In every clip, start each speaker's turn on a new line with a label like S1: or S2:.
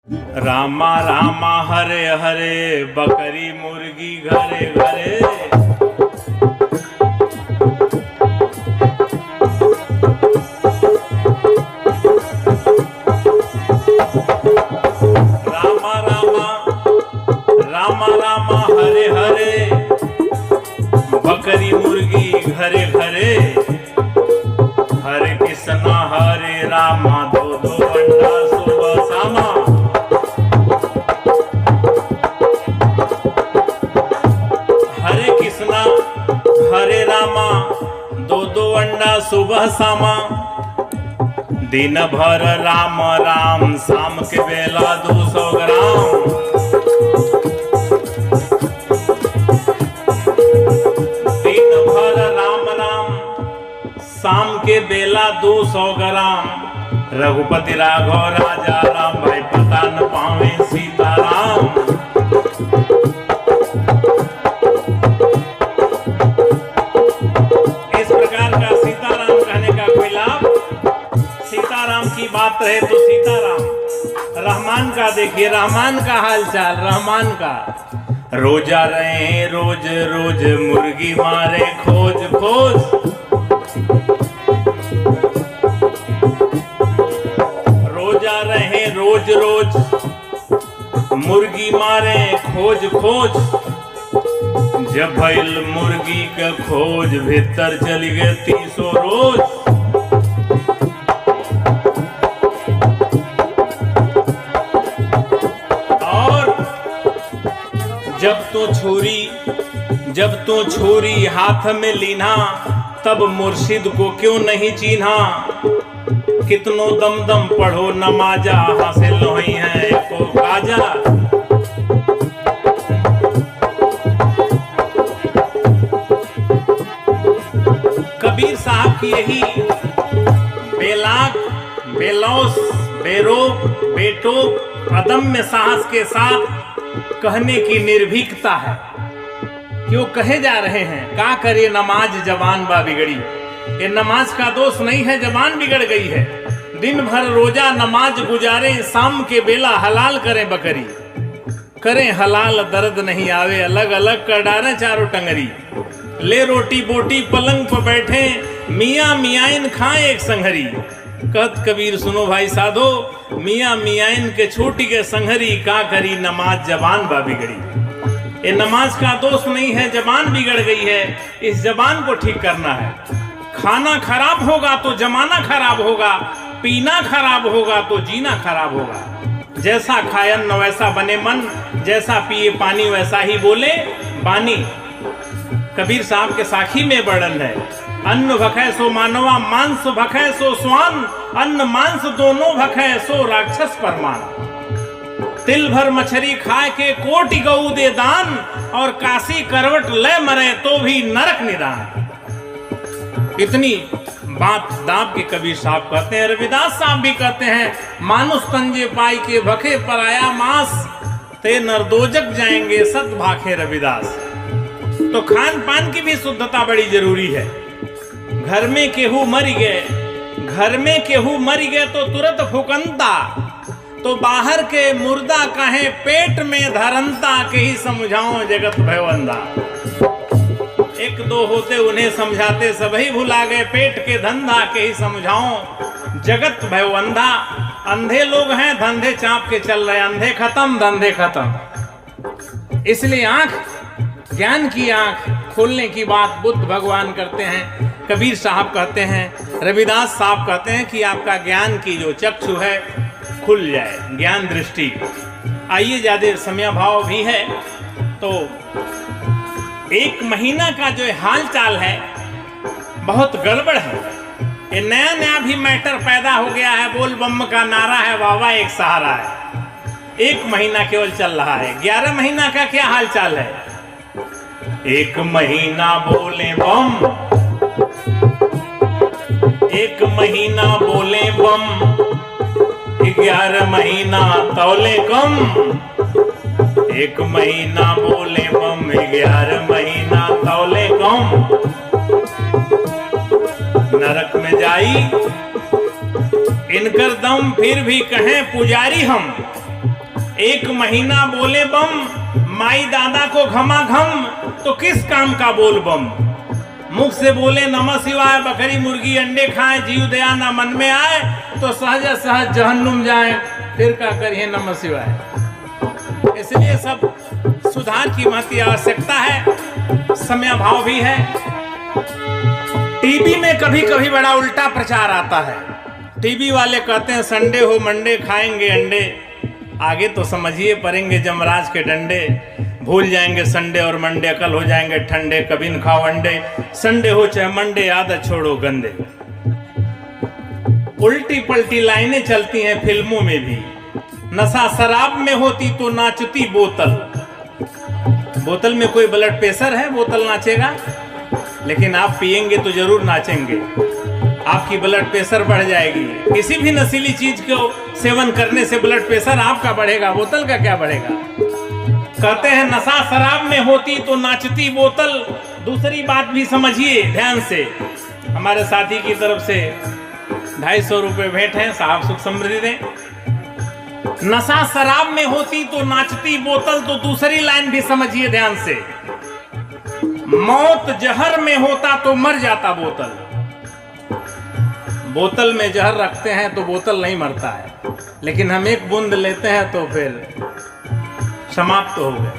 S1: रामा रामा हरे हरे, बकरी मुर्गी घरे घरे। रामा रामा रामा रामा हरे हरे, बकरी मुर्गी घरे घरे। हरे कृष्णा हरे रामा, दो दो अंडा सुबह शामा। हरे कृष्णा हरे रामा, दो दो अंडा सुबह शामा। दिन भर राम राम, शाम के बेला 200 ग्राम। दिन भर राम राम, शाम के बेला 200 ग्राम। रघुपति राघव राजा राम, भाई पता न पावे सीताराम। इस प्रकार का सीताराम कहने का कोई लाभ? सीताराम की बात रहे तो सीताराम। रहमान का देखिए, रहमान का हालचाल, रहमान का। रोजा रहे रोज रोज, मुर्गी मारे खोज खोज। रोजा रहे रोज रोज, मुर्गी मारे खोज खोज। जब भइल मुर्गी के खोज, भीतर चली गए 300 रोज। और जब तो छुरी हाथ में लीना, तब मुर्शिद को क्यों नहीं चीन्हा। कितनो दम दम पढ़ो नमाजा, हासिल नहीं है को काजा। कबीर साहब की यही बेलाक, बेलौस, बेरोक, बेटोक, अदम्य साहस के साथ कहने की निर्भीकता है। क्यों कहे जा रहे हैं, का करे नमाज जवान बा बिगड़ी। ये नमाज का दोष नहीं है, जबान बिगड़ गई है। दिन भर रोजा नमाज गुजारे, शाम के बेला हलाल करें बकरी। करें हलाल दर्द नहीं आवे, अलग अलग कर डालें चारों टंगरी। ले रोटी बोटी पलंग पर बैठे, मियाँ मियाइन खाएं एक संघरी। कहत कबीर सुनो भाई साधो, मियाँ मियाइन के छोटी के संघरी। का करी नमाज जबान बा बिगड़ी। ये नमाज का दोष नहीं है, जबान बिगड़ गई है। इस जबान को ठीक करना है। खाना खराब होगा तो जमाना खराब होगा, पीना खराब होगा तो जीना खराब होगा। जैसा खाए अन्न वैसा बने मन, जैसा पिए पानी वैसा ही बोले बानी। कबीर साहब के साखी में वर्णन है, अन्न भखै सो मानवा, मांस भखै सो स्वान। अन्न मांस दोनों भखै सो राक्षस परमान। तिल भर मछली खाए के कोटि गऊ दे दान, और काशी करवट ले मरे तो भी नरक निदान। इतनी बात दाब के कबीर साहब कहते हैं। रविदास साहब भी कहते हैं, मानुष तंजे पाई के भखे पर आया मांस, ते नरदोजक जाएंगे सत भाखे रविदास। तो खान पान की भी शुद्धता बड़ी जरूरी है। घर में केहू मर गए, घर में केहू मर गए तो तुरंत फुकंता। तो बाहर के मुर्दा कहे पेट में धरंता, के ही समझाओ जगत भयवंदा। एक दो होते उन्हें समझाते, सभी भुला गए पेट के धंधा, के ही समझाओ जगत भयवंदा। अंधे लोग हैं, धंधे चाप के चल रहे, अंधे खत्म धंधे खत्म। इसलिए आंख, ज्ञान की आंख खोलने की बात बुद्ध भगवान करते हैं, कबीर साहब कहते हैं, रविदास साहब कहते हैं कि आपका ज्ञान की जो चक्षु है खुल जाए, ज्ञान दृष्टि। आइए, ज्यादा समय भाव भी है तो 1 महीना का जो हाल चाल है बहुत गड़बड़ है। ये नया नया भी मैटर पैदा हो गया है। बोल बम का नारा है, वावा एक सहारा है। 1 महीना केवल चल रहा है, 11 महीना का क्या हाल चाल है। 1 महीना बोले बम, 1 महीना बोले बम, 11 महीना तौले कम। 1 महीना बोले बम, 11 महीना तौले कम। नरक में जाई इनकर दम, फिर भी कहें पुजारी हम। एक महीना बोले बम, माई दादा को घमा घम, तो किस काम का बोल बम। मुख से बोले नमः शिवाय, बकरी मुर्गी अंडे खाएं, जीव दया ना मन में आए, तो सहज सहज जहन्नुम जाए, फिर क्या करिए नमः शिवाय। इसलिए सब सुधार की महती आवश्यकता है, समयाभाव भी है। टीवी में कभी कभी बड़ा उल्टा प्रचार आता है। टीवी वाले कहते हैं संडे हो मंडे खाएंगे अंडे, आगे तो समझिए पड़ेंगे जमराज के डंडे। भूल जाएंगे संडे और मंडे, कल हो जाएंगे ठंडे, कभी न खाओ अंडे, संडे हो चाहे मंडे, आदत छोड़ो गंदे। उल्टी पलटी लाइनें चलती हैं फिल्मों में भी। नशा शराब में होती तो नाचती बोतल। बोतल में कोई ब्लड प्रेशर है, बोतल नाचेगा? लेकिन आप पिएंगे तो जरूर नाचेंगे, आपकी ब्लड प्रेशर बढ़ जाएगी। किसी भी नशीली चीज को सेवन करने से ब्लड प्रेशर आपका बढ़ेगा, बोतल का क्या बढ़ेगा। कहते हैं नशा शराब में होती तो नाचती बोतल। दूसरी बात भी समझिए ध्यान से। हमारे साथी की तरफ से 250 रुपए भेंट हैं, साहब सुख समृद्धि दें। नशा शराब में होती तो नाचती बोतल, तो दूसरी लाइन भी समझिए ध्यान से। मौत जहर में होता तो मर जाता बोतल। बोतल में जहर रखते हैं तो बोतल नहीं मरता है, लेकिन हम एक बूंद लेते हैं तो फिर समाप्त हो गए।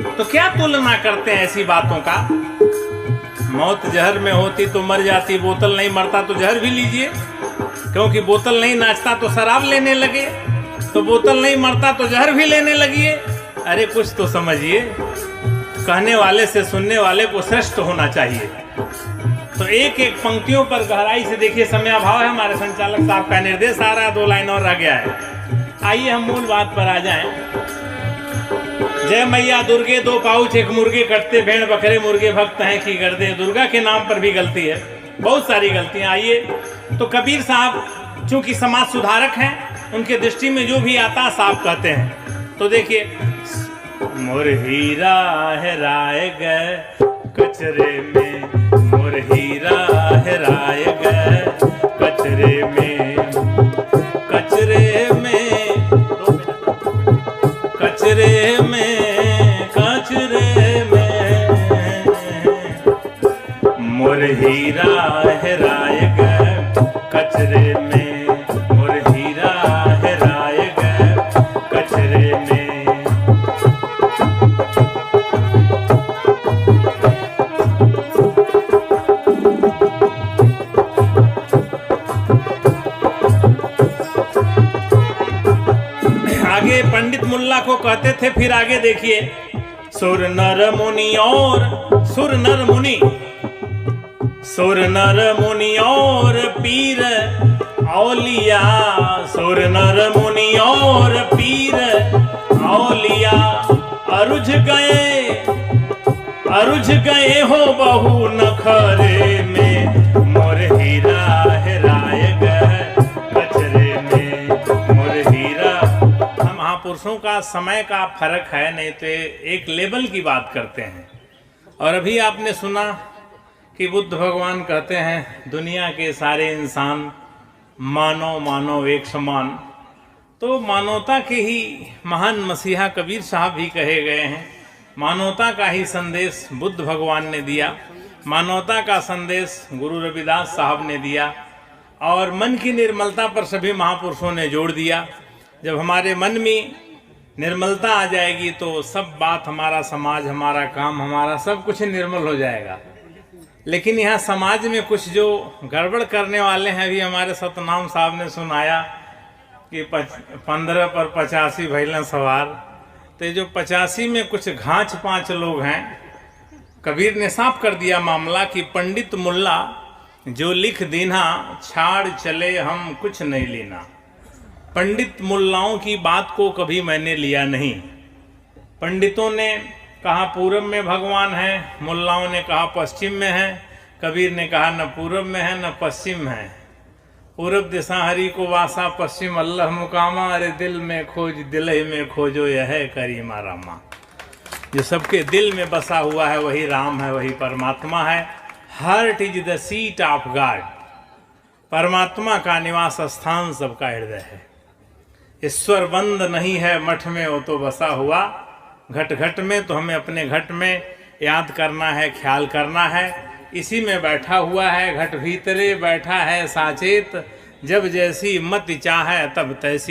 S1: तो क्या तुलना करते हैं ऐसी बातों का। मौत जहर में होती तो मर जाती, बोतल नहीं मरता तो जहर भी लीजिए। क्योंकि बोतल नहीं नाचता तो शराब लेने लगे, तो बोतल नहीं मरता तो जहर भी लेने लगिए। अरे कुछ तो समझिए। कहने वाले से सुनने वाले को श्रेष्ठ होना चाहिए। तो एक एक पंक्तियों पर गहराई से देखिए। समयाभाव है, हमारे संचालक साहब का निर्देश आ रहा है, 2 लाइन और रह गया है। आइए हम मूल बात पर आ जाएं। जय मैया दुर्गे 2 पाउच 1 मुर्गे कटते, भेड़ बकरे मुर्गे भक्त हैं की गर्दे। दुर्गा के नाम पर भी गलती है, बहुत सारी गलतियां। आइए तो कबीर साहब चूंकि समाज सुधारक हैं, उनके दृष्टि में जो भी आता साफ कहते हैं। तो देखिए, मोर हीरा हेराए गए कचरे में, मोर हीरा हेराए गए कचरे में, कचरे में, कचरे में, कचरे में, मोर हीरा हेराए गए कचरे में, मोर हीरा हेराए गए कचरे में। आगे पंडित मुल्ला को कहते थे, फिर आगे देखिए। सुर नर मुनि और सुर नर मुनि, सुर नर मुनि और पीर औलिया, सुर नर मुनि और पीर औलिया, अरुझ गए हो बहु नखरे में, मोर हीरा हेराए गए कचरे में, मोर हीरा। हम महापुरुषों का समय का फर्क है, नहीं तो एक लेवल की बात करते हैं। और अभी आपने सुना कि बुद्ध भगवान कहते हैं दुनिया के सारे इंसान मानव मानव एक समान। तो मानवता के ही महान मसीहा कबीर साहब भी कहे गए हैं। मानवता का ही संदेश बुद्ध भगवान ने दिया, मानवता का संदेश गुरु रविदास साहब ने दिया, और मन की निर्मलता पर सभी महापुरुषों ने जोड़ दिया। जब हमारे मन में निर्मलता आ जाएगी तो सब बात, हमारा समाज, हमारा काम, हमारा सब कुछ निर्मल हो जाएगा। लेकिन यहाँ समाज में कुछ जो गड़बड़ करने वाले हैं, अभी हमारे सतनाम साहब ने सुनाया कि 15 पर 85 भैलन सवार। तो जो 85 में कुछ घाच 5 लोग हैं। कबीर ने साफ कर दिया मामला कि पंडित मुल्ला जो लिख दीना, छाड़ चले हम कुछ नहीं लेना। पंडित मुल्लाओं की बात को कभी मैंने लिया नहीं। पंडितों ने कहा पूरब में भगवान है, मुल्लाओं ने कहा पश्चिम में है। कबीर ने कहा न पूरब में है न पश्चिम है। पूरब दिशा हरि को वासा, पश्चिम अल्लाह मुकामा। अरे दिल में खोज दिल ही में खोजो यह करीमा रामा। जो सबके दिल में बसा हुआ है वही राम है, वही परमात्मा है। Heart is the seat of God. परमात्मा का निवास स्थान सबका हृदय है। ईश्वर बंद नहीं है मठ में वो तो बसा हुआ, घट घट में। तो हमें अपने घट में याद करना है, ख्याल करना है, इसी में बैठा हुआ है। घट भीतरे बैठा है साचेत, जब जैसी मति चाहे तब तैसी